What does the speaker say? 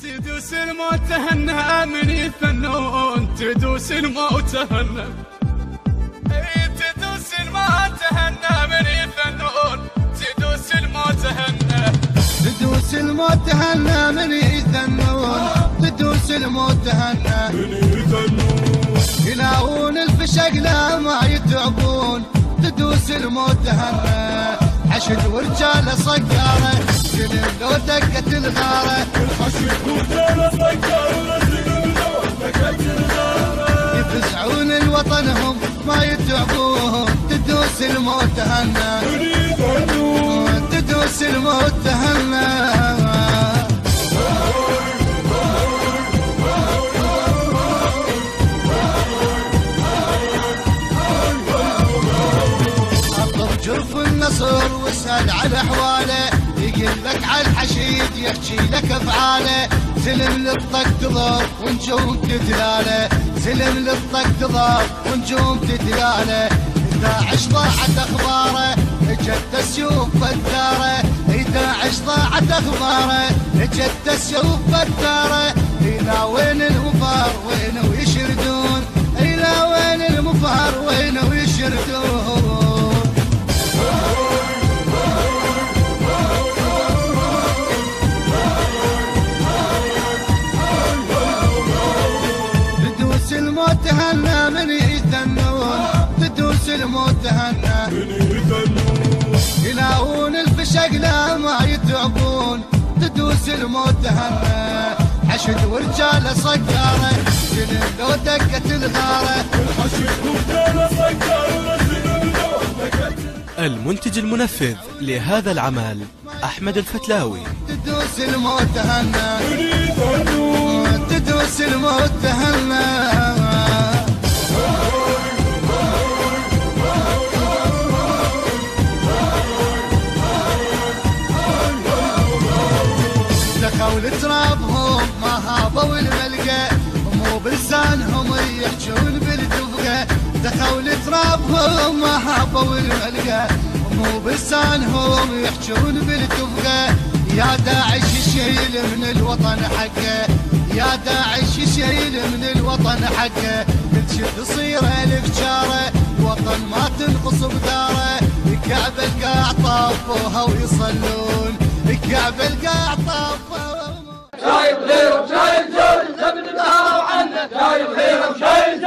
تدوس الموت تهنى من يفنون، تدوس الموت تهنى، تدوس الموت تهنى من يفنون، تدوس الموت تهنى، تدوس الموت تهنى من يثنون، تدوس الموت تهنى من يفنون، يلاقون الفشق لا ما يتعبون، تدوس الموت تهنى حشد ورجاله صقاره سلم لو دقت الغاره، حشد ورجاله صقاره سلم لو دقت الغاره، يفزعون الوطنهم ما يتعبون، تدوس الموت تهنى تدوس الموت تهنى. جرف النصر واسأل على احواله، يقول لك على الحشيد يحكي لك افعاله، سلم للطق تضر ونجوم تتلاله، سلم للطق تضر ونجوم تتلاله، 11 ضاعت اخباره اجت السيوف بداره، 11 ضاعت اخباره اجت السيوف بداره، الى وين المفار وين ويشردون، الى وين المفار وين ويشردون. تدوس الموت تهنى من يثنون، تدوس الموت تهنى من يفنون، يلاقون الفشق لا ما يتعبون، تدوس الموت تهنى حشد ورجاله صقاره سلم لو دقت الغاره، حشد ورجاله صقاره سلم لو دقت. المنتج المنفذ لهذا العمل أحمد الفتلاوي. تدوس الموت تهنى من يفنون، تدوس الموت تهنى. دخوا لترابهم ما هابوا الملقى، مو بلسانهم يحجون بالتفقه، دخوا لترابهم ما هابوا الملقى، مو بلسانهم يحجون بالتفقه، يا داعش شيل من الوطن حقه، يا داعش شيل من الوطن حقه، تشد صيره الافجاره الوطن ما تنقص بداره، الكعبه القاع طافوها ويصلون، الكعبه القاع طافوها. شايف غيرهم شايل جول زبد الهوى عنه، شايف غيرهم شايل